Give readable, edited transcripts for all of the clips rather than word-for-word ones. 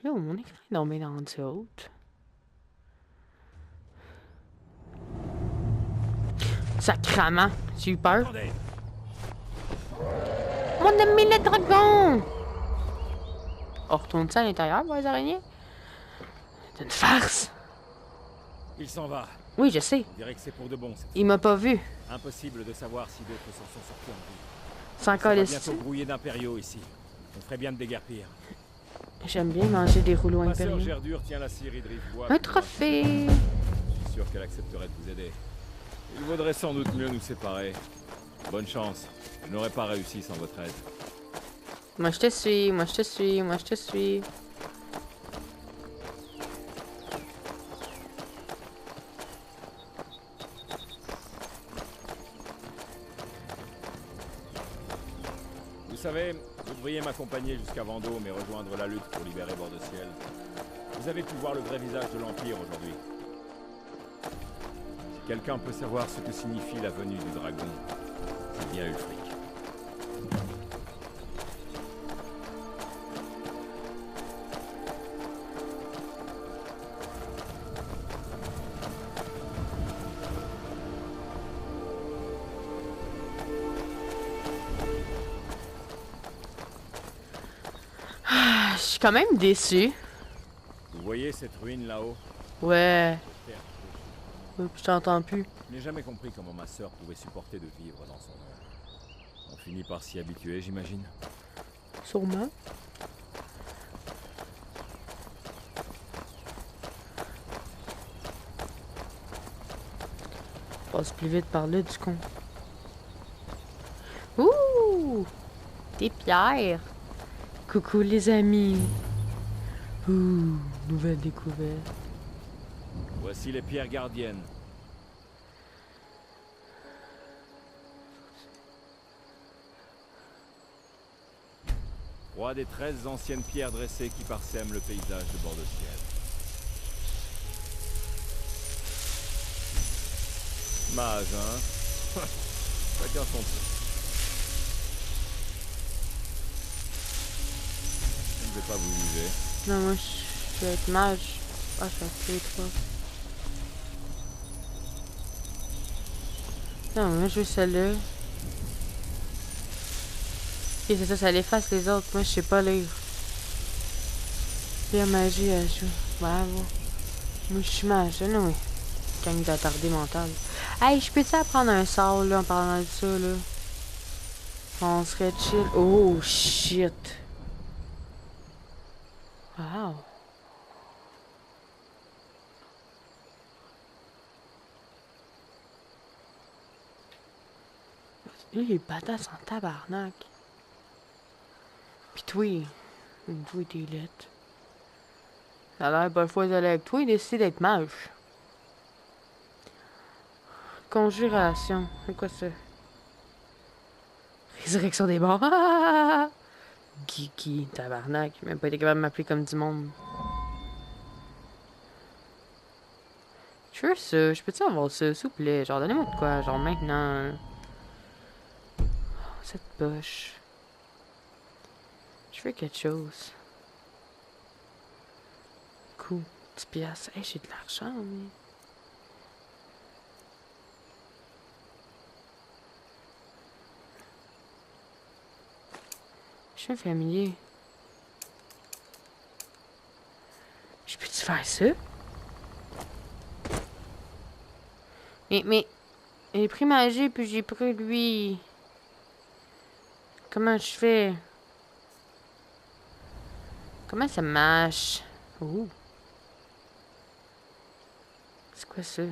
Yo, mon écran est tombé dans le tilt. Sacrament, j'ai eu peur. Attendez. Mon ami le dragon! On retourne ça à l'intérieur, pour les araignées? C'est une farce! Il s'en va. Oui, je sais. On dirait que c'est pour de bon. Il m'a pas vu. Impossible de savoir si d'autres s'en sont sortis en vie. C'est encore Ça va les bientôt brouiller d'impériaux ici. On ferait bien de déguerpir. J'aime bien manger des rouleaux Ma sœur impériaux. Gerdure tient la scierie de Rive-Bois. Un trophée! Je suis sûr qu'elle accepterait de vous aider. Il vaudrait sans doute mieux nous séparer. Bonne chance. Je n'aurais pas réussi sans votre aide. Moi je te suis, moi je te suis, moi je te suis. Vous savez, vous devriez m'accompagner jusqu'à Vendôme et rejoindre la lutte pour libérer Bord-de-Ciel. Vous avez pu voir le vrai visage de l'Empire aujourd'hui. Si quelqu'un peut savoir ce que signifie la venue du dragon, c'est bien Ulfric. Ah, je suis quand même déçue. Vous voyez cette ruine là-haut? Ouais. Terre. Je t'entends plus. Je n'ai jamais compris comment ma sœur pouvait supporter de vivre dans son ombre. On finit par s'y habituer, j'imagine. Sûrement. Passe plus vite par là, du con. Ouh! Des pierres! Coucou les amis! Ouh! Nouvelle découverte. Voici les pierres gardiennes. Trois des 13 anciennes pierres dressées qui parsèment le paysage de Bord-de-Ciel. Mage, hein? Chacun son truc. Je ne vais pas vous juger. Non, moi je vais être mage. Ah, je vais être trois. Non, moi je veux celle-là. Ok, c'est ça, ça l'efface les autres. Moi je sais pas lire. Lire magie, je... Bravo. Moi je suis mage, non, oui. Gang d'attardé mental. Hey, je peux-tu apprendre un sort là en parlant de ça là? On serait chill. Oh shit. Wow. Lui, les patates en tabarnak. Pis toi, t'es lettre. Ça a l'air parfois d'aller avec toi, il décide d'être mage. Conjuration. C'est quoi ça? Résurrection des morts. Kiki, tabarnak. Même pas été capable de m'appeler comme du monde. Je veux ça. Je peux-tu avoir ça, s'il vous plaît? Genre, donnez-moi de quoi? Genre, maintenant. Oh, cette poche. Je veux quelque chose. Cool. 10 piastres. Hey, j'ai de l'argent, mais... Je suis un familier. Je peux-tu faire ça? Mais... J'ai pris magie, puis j'ai pris lui. Comment je fais? Comment ça marche? Ouh. C'est quoi ça?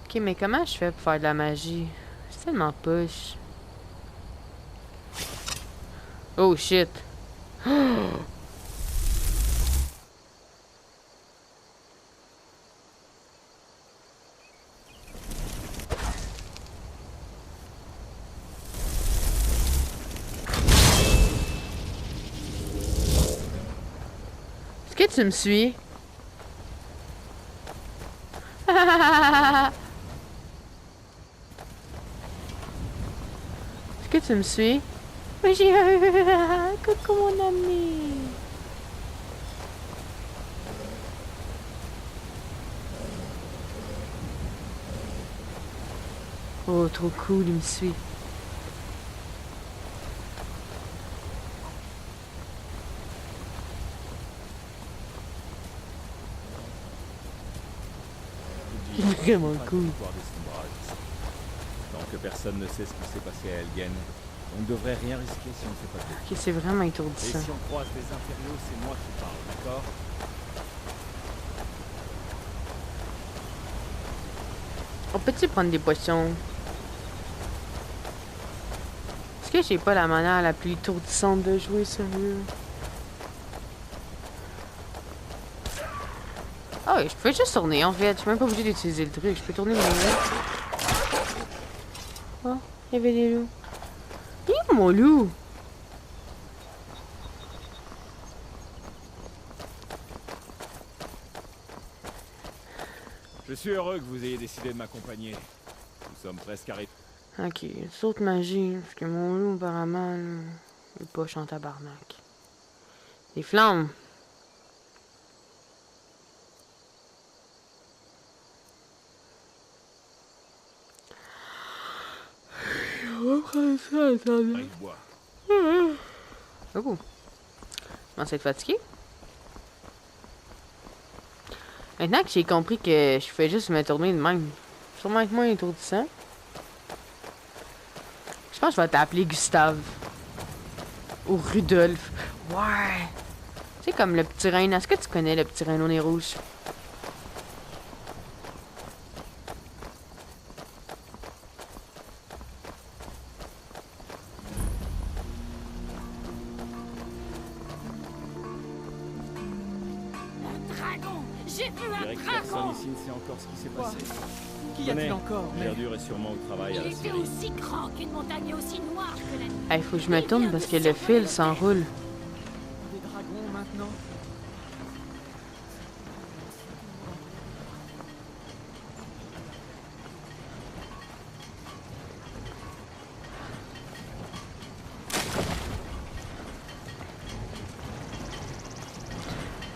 Ok, mais comment je fais pour faire de la magie? C'est tellement push. Oh shit. Est-ce que tu me suis? Est-ce que Tu me suis? Oui, j'ai... Coucou, mon ami! Oh, trop cool, il me suit. Vraiment cool. Tant que personne ne sait ce qui s'est passé à Elgen, on ne devrait rien risquer si on ne sait pas tout. Ok, c'est vraiment Et étourdissant. si on croise des impériaux, c'est moi qui parle, d'accord? On peut-tu prendre des potions? Est-ce que j'ai pas la manière la plus étourdissante de jouer, sérieux? Ah oui, je peux juste tourner, en fait. Je suis même pas obligée d'utiliser le truc. Je peux tourner mon loup. Oh, il y avait des loups. Il est où, mon loup? Je suis heureux que vous ayez décidé de m'accompagner. Nous sommes presque arrivés. Ok, saute magie. Parce que mon loup, apparemment, là, il est poche en tabarnak. Des flammes. On va prendre ça, attendez. Bois. Oh. Comment c'est fatigué? Maintenant que j'ai compris que je fais juste me tourner de même, sûrement être moins étourdissant. Je pense que je vais t'appeler Gustave. Ou Rudolph. Ouais. C'est comme le petit reine. Est-ce que tu connais le petit reine au nez rouge? Dragon! J'ai vu Je un dirais que personne dragon! ici ne sait encore ce qui s'est passé. Qui y a-t-il Tenez, encore? Mais Verdure est sûrement au travail à Il la était scierie. aussi grand qu'une montagne et aussi noire que la nuit. Il faut que je me tourne parce que le fil s'enroule. des dragons maintenant?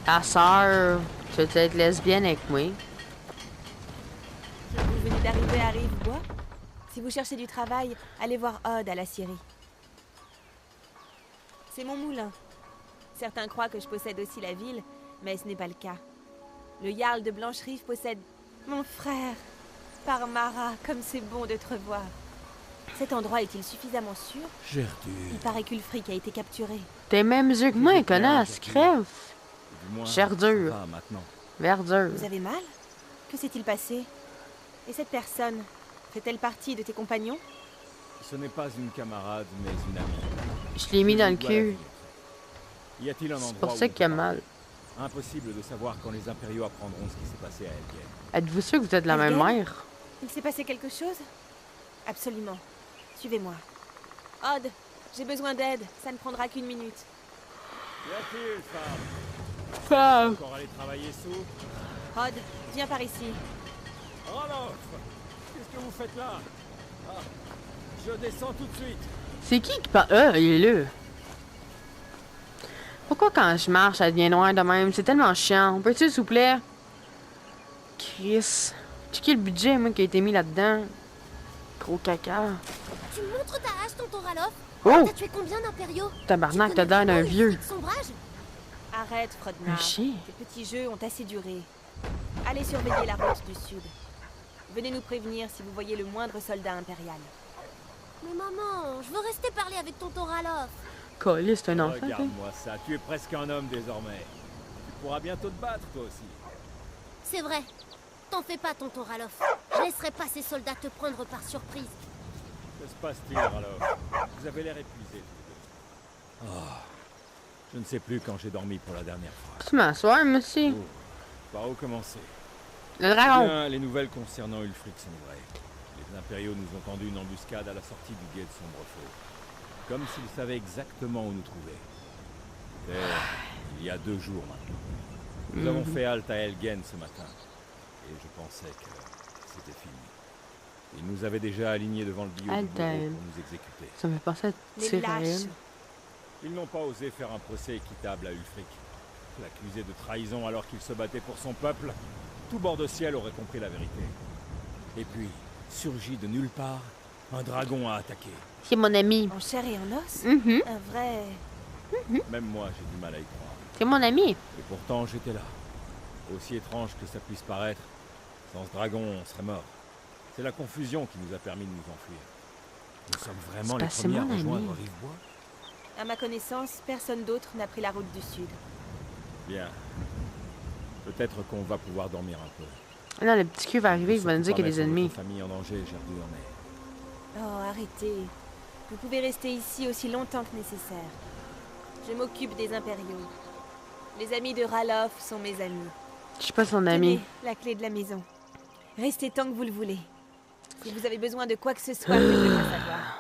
Ta sœur, tu veux être lesbienne avec moi? Vous venez d'arriver à Rivebois? Si vous cherchez du travail, allez voir Odd à la scierie. C'est mon moulin. Certains croient que je possède aussi la ville, mais ce n'est pas le cas. Le Jarl de Blancherive possède mon frère. Parmara, comme c'est bon de te revoir. Cet endroit est-il suffisamment sûr? Gerdu. Il paraît qu'Ulfric a été capturé. T'es même yeux que moi, connasse, crève! Du moins, Verdure. ça va maintenant. Verdure. Vous avez mal? Que s'est-il passé? Et cette personne, fait-elle partie de tes compagnons? Ce n'est pas une camarade, mais une amie. Je l'ai mis dans le Je dois la cul. vivre. Y a-t-il un endroit C'est pour où ça on qu'il a peut mal. parler? Impossible de savoir quand les impériaux apprendront ce qui s'est passé à Elgen. Êtes-vous sûr que vous êtes la même Elgen? mère? Il s'est passé quelque chose? Absolument. Suivez-moi. Odd, j'ai besoin d'aide. Ça ne prendra qu'une minute. Y a-t-il, femme? Femme! Encore aller travailler sous? Odd, viens par ici. Roloff! Qu'est-ce que vous faites là? Ah, je descends tout de suite. C'est qui parle? Ah, il est là. Pourquoi quand je marche, ça devient noir de même? C'est tellement chiant. On peut-tu, s'il vous plaît? Chris. Checker le budget, moi, qui a été mis là-dedans. Gros caca. Tu montres ta hache, tonton Ralof? Oh! T'as tué combien d'impériaux? Tabarnak, t'as l'air d'un vieux. Sombrage? Arrête, Un Frodnar. chien. Tes petits jeux ont assez duré. Allez surveiller la route du sud. Venez nous prévenir si vous voyez le moindre soldat impérial. Mais maman, je veux rester parler avec tonton Ralof. Collier, c'est un enfant, toi. Regarde-moi ça, tu es presque un homme désormais. Tu pourras bientôt te battre, toi aussi. C'est vrai. T'en fais pas, tonton Ralof. Je laisserai pas ces soldats te prendre par surprise. Que se passe-t-il, alors? Vous avez l'air épuisé. tous les deux. Ah, je ne sais plus quand j'ai dormi pour la dernière fois. Tu m'assois, monsieur? Oh, par où commencer? Le dragon. Bien, les nouvelles concernant Ulfric sont vraies. Les impériaux nous ont tendu une embuscade à la sortie du guet de Sombrefeu. Comme s'ils savaient exactement où nous trouver. C'était il y a 2 jours maintenant. Nous avons fait halte à Elgen ce matin. Et je pensais que c'était fini. Ils nous avaient déjà alignés devant le billot du bourreau Aldheim. pour nous exécuter. Ça me fait penser à Les Tyrael. lâches. Ils n'ont pas osé faire un procès équitable à Ulfric. L'accuser de trahison alors qu'il se battait pour son peuple, tout bord de ciel aurait compris la vérité. Et puis, surgit de nulle part, un dragon a attaqué. C'est mon ami. En chair et en os. Mhm. Un vrai... Même moi, j'ai du mal à y croire. C'est mon ami. Et pourtant, j'étais là. Aussi étrange que ça puisse paraître, sans ce dragon, on serait mort. C'est la confusion qui nous a permis de nous enfuir. Nous sommes vraiment les C'est premiers à mon ami. rejoindre Rivebois. À ma connaissance, personne d'autre n'a pris la route du sud. Bien. Peut-être qu'on va pouvoir dormir un peu. Non, le petit cul va arriver, il va nous dire qu'il y a des ennemis. Famille en danger, Gerdurnet. Oh, arrêtez. Vous pouvez rester ici aussi longtemps que nécessaire. Je m'occupe des impériaux. Les amis de Ralof sont mes amis. Je suis pas son ami. Tenez, la clé de la maison. Restez tant que vous le voulez. Si vous avez besoin de quoi que ce soit, faites-le moi savoir.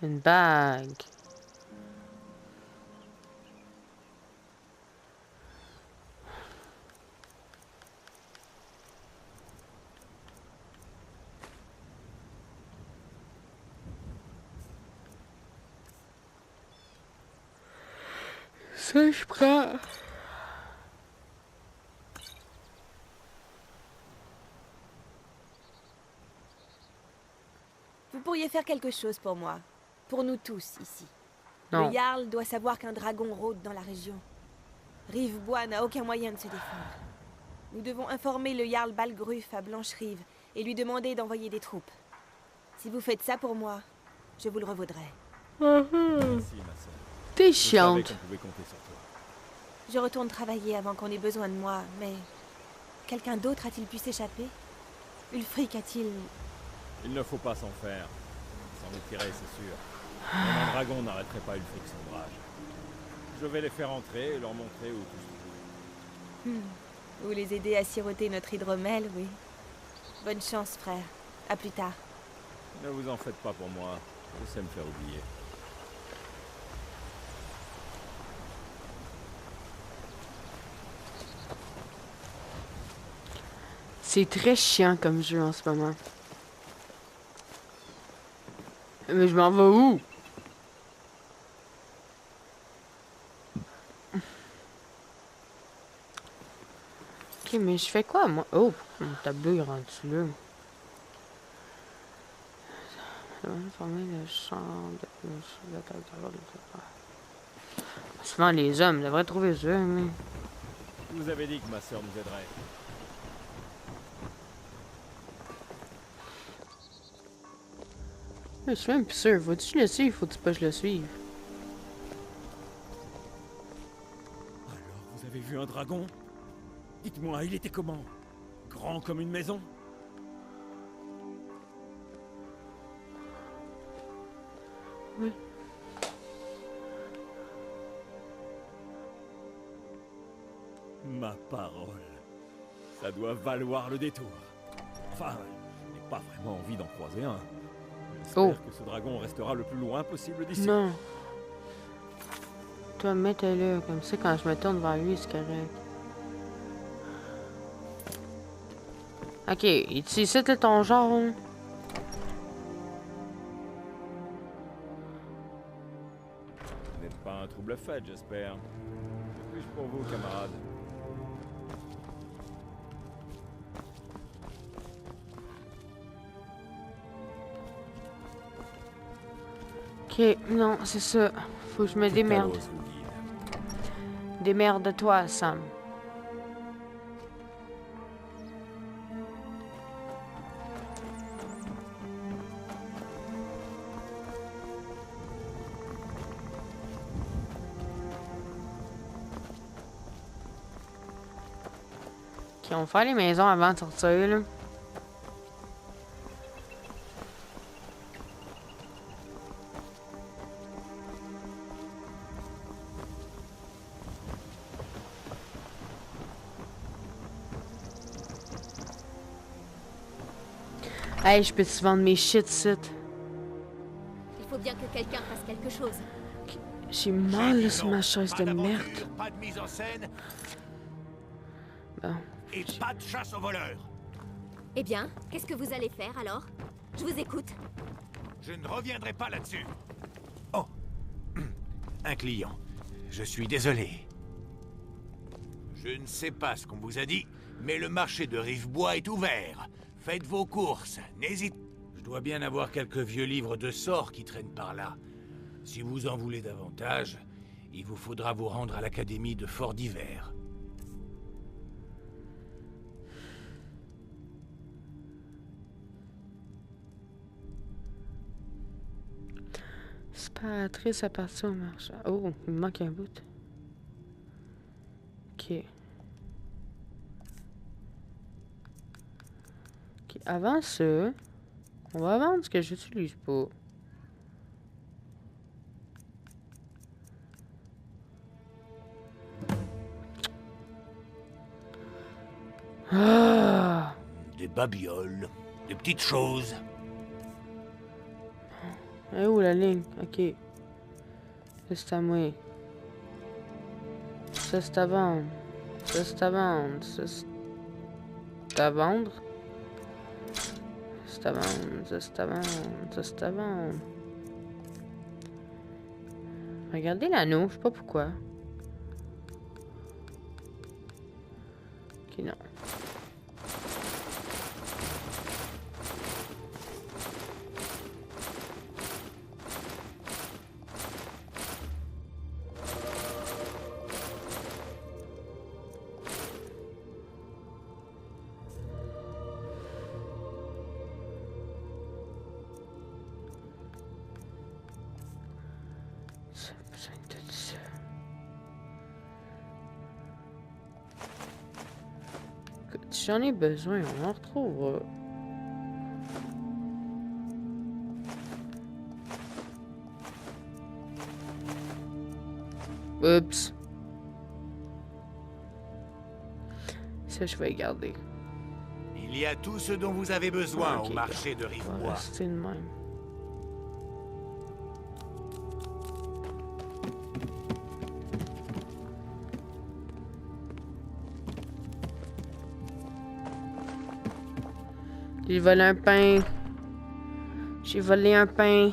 Une bague. Ça, je prends. Vous pourriez faire quelque chose pour moi. Pour nous tous, ici. Non. Le Jarl doit savoir qu'un dragon rôde dans la région. Rivebois n'a aucun moyen de se défendre. Nous devons informer le Jarl Balgruf à Blancherive et lui demander d'envoyer des troupes. Si vous faites ça pour moi, je vous le revaudrai. Merci, ma sœur. T'es Je savais chiante. qu'on pouvait compter sur toi. Je retourne travailler avant qu'on ait besoin de moi, mais... Quelqu'un d'autre a-t-il pu s'échapper? Ulfric a-t-il... Il ne faut pas s'en faire. S'en est tiré, c'est sûr. Même un dragon n'arrêterait pas Ulfric son rage. Je vais les faire entrer et leur montrer où tout se trouve. Ou les aider à siroter notre hydromel, oui. Bonne chance, frère. À plus tard. Ne vous en faites pas pour moi. Je sais me faire oublier. C'est très chiant comme jeu en ce moment. Mais je m'en vais où? Ok, mais je fais quoi, moi? Oh, mon tableau est rendu là. Former le champ de souvent les hommes devraient trouver ça, mais... Je vous avais dit que ma sœur nous aiderait. Je suis même plus sûr. Faut-tu le suivre? Faut-tu pas que je le suive? Alors, vous avez vu un dragon? Dites-moi, il était comment? Grand comme une maison? Oui. Ma parole. Ça doit valoir le détour. Enfin, je n'ai pas vraiment envie d'en croiser un. J'espère Oh. que ce dragon restera le plus loin possible d'ici. Non. Toi, mets-le comme ça, quand je me tourne vers lui, c'est correct. Ok, ici, c'est ton genre. Vous n'êtes pas un trouble fait, j'espère. Que puis-je pour vous, camarade? Ok, non, c'est ça. Faut que je me démerde. Talos vous guide. Démerde-toi, Sam. Ok, on va faire les maisons avant de sortir, là. Hey, je peux te vendre mes shit, site. Il faut bien que quelqu'un fasse quelque chose. J'ai mal là, sur ma chaise Pas de merde. d'aventure, pas de mise en scène Bon. et pas de chasse aux voleurs. Eh bien, qu'est-ce que vous allez faire alors? Je vous écoute. Je ne reviendrai pas là-dessus. Oh. Un client. Je suis désolé. Je ne sais pas ce qu'on vous a dit, mais le marché de Rivebois est ouvert. Faites vos courses, n'hésitez... Je dois bien avoir quelques vieux livres de sorts qui traînent par là. Si vous en voulez davantage, il vous faudra vous rendre à l'académie de Fort d'Hiver. Sparatrice à partir au marché. Oh, il me manque un bout. Ok. Ok, avant ça, on va vendre ce que j'utilise pas. Ah! Des babioles, des petites choses. Elle est où la ligne? Ok. Ça c'est à moi. Ça c'est à vendre. Ça c'est à vendre. Ça c'est à vendre. C'est à vendre. Ça c'est à vendre. Ça c'est à vendre. Regardez l'anneau, je sais pas pourquoi. Ok, non. Si j'en ai besoin, on en retrouvera. Oups. Ça, je vais garder. Il y a tout ce dont vous avez besoin Ok, au marché de on va Rivebois. rester de même. J'ai volé un pain. J'ai volé un pain.